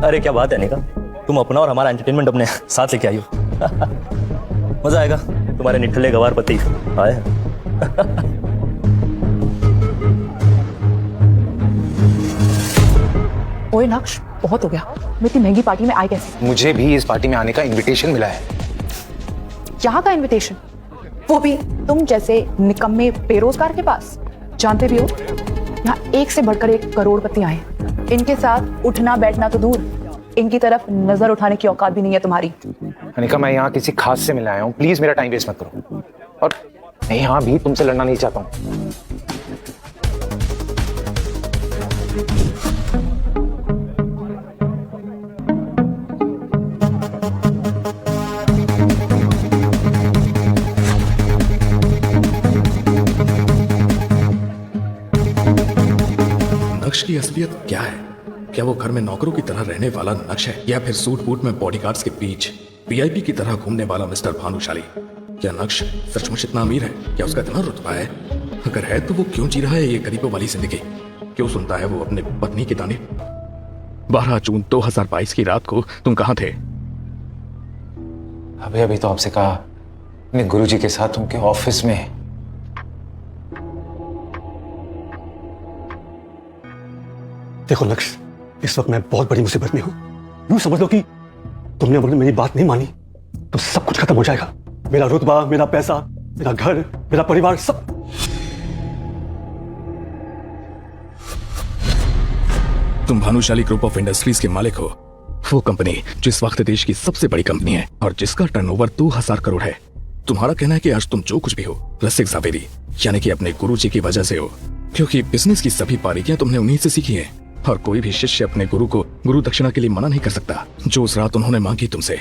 अरे क्या बात है निका, तुम अपना और हमारा एंटरटेनमेंट अपने साथ लेके आई हो। मजा आएगा, तुम्हारे निठल्ले गवार पति आए हैं। ओए नक्श, बहुत हो गया। मैं इतनी महंगी पार्टी में आए कैसे? मुझे भी इस पार्टी में आने का इनविटेशन मिला है। यहाँ का इनविटेशन? वो भी तुम जैसे निकम्मे बेरोजगार के पास? जानते भी हो यहाँ एक से बढ़कर एक करोड़पति आए हैं। इनके साथ उठना बैठना तो दूर, इनकी तरफ नजर उठाने की औकात भी नहीं है तुम्हारी। अनिका, मैं यहाँ किसी खास से मिलने आया हूँ, प्लीज मेरा टाइम वेस्ट मत करो। और मैं यहाँ भी तुमसे लड़ना नहीं चाहता हूँ। नक्श की असलियत क्या है? क्या वो घर में नौकरों की तरह रहने वाला नक्श है, या फिर सूट बूट में बॉडीगार्ड्स के बीच वीआईपी की तरह घूमने वाला मिस्टर भानुशाली? क्या नक्श सचमुच इतना अमीर है? क्या उसका इतना रुतबा है? अगर है तो वो क्यों जी रहा है ये गरीबों वाली जिंदगी? क्यों सुनता है वो अपने पत्नी की ताने? 12 जून 2022 की रात को तुम कहाँ थे? अभी तो आपसे कहा, अपने गुरुजी के साथ उनके ऑफिस में। देखो लक्ष्य, इस वक्त मैं बहुत बड़ी मुसीबत में हूं। यूं समझ लो कि तुमने अगर मेरी बात नहीं मानी तो सब कुछ खत्म हो जाएगा। मेरा रुतबा, मेरा पैसा, मेरा घर, मेरा परिवार, सब। तुम भानुशाली ग्रुप ऑफ इंडस्ट्रीज के मालिक हो, वो कंपनी जिस वक्त देश की सबसे बड़ी कंपनी है और जिसका टर्नओवर 2000 करोड़ है। तुम्हारा कहना है कि आज तुम जो कुछ भी हो रसिक जावेरी यानी कि अपने गुरुजी की वजह से हो, क्योंकि बिजनेस की सभी बारीकियां तुमने उन्हीं से सीखी हैं। और कोई भी शिष्य अपने गुरु को गुरु दक्षिणा के लिए मना नहीं कर सकता, जो उस रात उन्होंने मांगी तुमसे।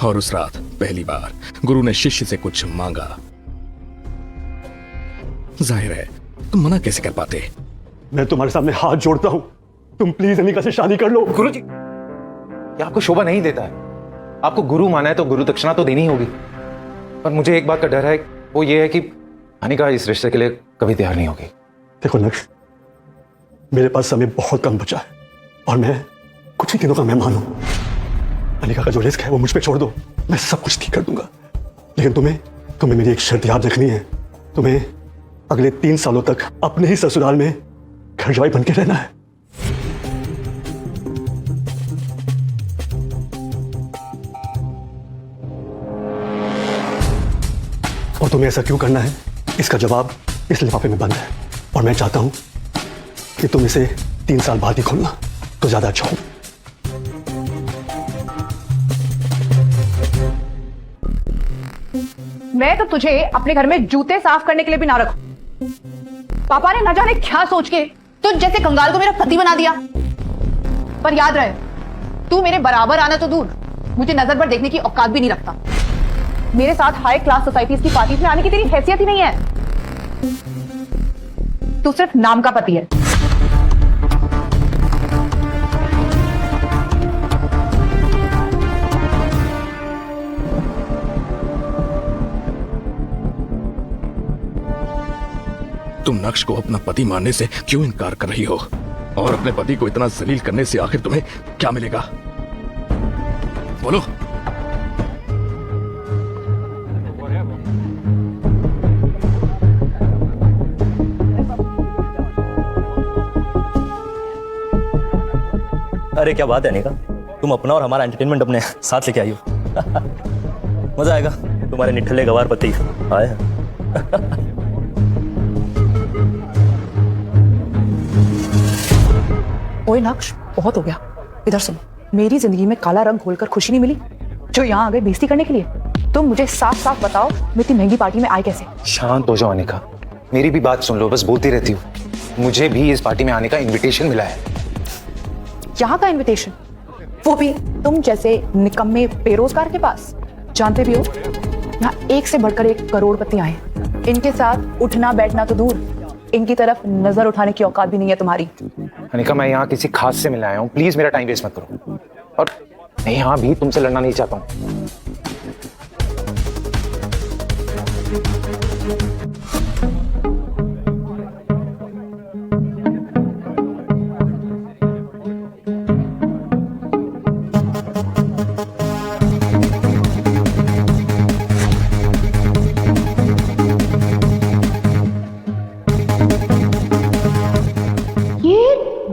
और उस रात पहली बार गुरु ने शिष्य से कुछ मांगा। जाहिर है तुम मना कैसे कर पाते? मैं तुम्हारे सामने हाथ जोड़ता हूं, तुम प्लीज अनिका से शादी कर लो। गुरुजी, ये आपको शोभा नहीं देता है। आपको गुरु माना है तो गुरु दक्षिणा तो देनी होगी। पर मुझे एक बात का डर है, वो ये है कि अनिका इस रिश्ते के लिए कभी तैयार नहीं होगी। देखो लक्ष्य, मेरे पास समय बहुत कम बचा है और मैं कुछ ही दिनों का मेहमान हूं। अनिका का जो रिस्क है वो मुझ पे छोड़ दो, मैं सब कुछ ठीक कर दूंगा। लेकिन तुम्हें मेरी एक शर्त याद रखनी है। तुम्हें अगले 3 सालों तक अपने ही ससुराल में घर जवाई बन के रहना है। और तुम्हें ऐसा क्यों करना है, इसका जवाब इस लिफाफे में बंद है। और मैं चाहता हूं कि तुम इसे 3 साल बाद ही खोलना तो ज्यादा अच्छा हो। मैं तो तुझे अपने घर में जूते साफ करने के लिए भी ना रखूं। पापा ने न जाने क्या सोच के तुझ जैसे कंगाल को मेरा पति बना दिया। पर याद रहे, तू मेरे बराबर आना तो दूर, मुझे नजर पर देखने की औकात भी नहीं रखता। मेरे साथ हाई क्लास सोसाइटीज की पार्टीज में आने की तेरी हैसियत ही नहीं है। तू सिर्फ नाम का पति है। तुम नक्श को अपना पति मानने से क्यों इनकार कर रही हो? और अपने पति को इतना जलील करने से आखिर तुम्हें क्या मिलेगा? बोलो। अरे क्या बात है निका, तुम अपना और हमारा एंटरटेनमेंट अपने साथ लेके आई हो। मजा आएगा, तुम्हारे निठल्ले गवार पति आए हैं। ओए नक्श, बहुत हो गया। इधर सुनो, मेरी जिंदगी में काला रंग घोलकर खुशी नहीं मिली जो यहाँ आ गए बेइज्जती करने के लिए। तुम मुझे साफ साफ बताओ, मैं इतनी महंगी पार्टी में आए कैसे? शांत हो जाओ अनिका, मेरी भी बात सुन लो, बस बोलती रहती हूँ। मुझे भी इस पार्टी में आने का इनविटेशन मिला है। यहाँ का इनविटेशन? वो भी तुम जैसे निकम्मे बेरोजगार के पास? जानते भी हो यहाँ एक से बढ़कर एक करोड़पति आए हैं। इनके साथ उठना बैठना तो दूर, इनकी तरफ नजर उठाने की औकात भी नहीं है तुम्हारी। अनिका, मैं यहाँ किसी खास से मिलने आया हूँ, प्लीज मेरा टाइम वेस्ट मत करो। और मैं यहाँ भी तुमसे लड़ना नहीं चाहता हूँ।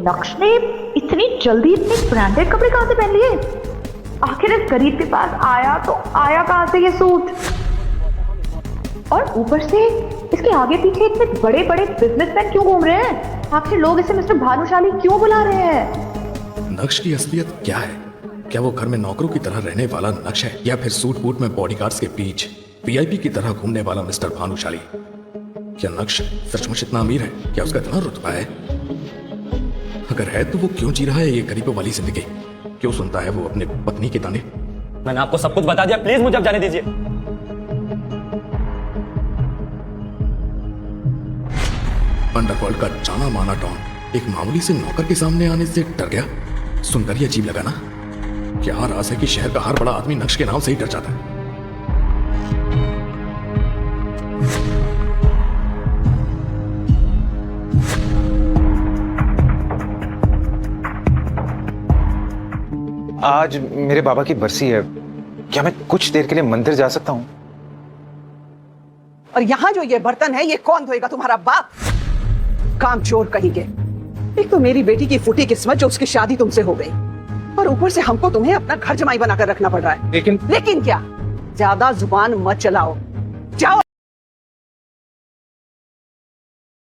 नक्श ने इतनी जल्दी इतने ब्रांडेड कपड़े कहां से पहन लिए? आखिर इस गरीब के पास आया तो आया कहां से ये सूट? और ऊपर से इसके आगे पीछे इतने बड़े बड़े बिजनेसमैन क्यों घूम रहे हैं? आखिर लोग इसे मिस्टर भानुशाली क्यों बुला रहे हैं? नक्श की असलियत क्या है? क्या वो घर में नौकरों की तरह रहने वाला नक्श है, या फिर सूट बूट में बॉडीगार्ड्स के बीच वीआईपी की तरह घूमने वाला मिस्टर भानुशाली? क्या नक्श सचमुच इतना अमीर है? क्या उसका इतना रुतबा है? अगर है तो वो क्यों जी रहा है ये गरीबों वाली जिंदगी? क्यों सुनता है वो अपने पत्नी के ताने? मैंने आपको सब कुछ बता दिया, प्लीज मुझे अब जाने दीजिए। अंडरवर्ल्ड का जाना माना डॉन एक मामूली से नौकर के सामने आने से डर गया। सुनकर ही अजीब लगा ना? क्या राज है कि शहर का हर बड़ा आदमी नक्श के नाम से ही डर जाता है? आज मेरे बाबा की बरसी है, क्या मैं कुछ देर के लिए मंदिर जा सकता हूँ? और यहाँ जो ये बर्तन है ये कौन धोएगा? तुम्हारा बाप? कामचोर कहेंगे। एक तो मेरी बेटी की फूटी किस्मत जो उसकी शादी तुमसे हो गई, और ऊपर से हमको तुम्हें अपना घर जमाई बनाकर रखना पड़ रहा है। लेकिन क्या? ज्यादा जुबान मत चलाओ, जाओ।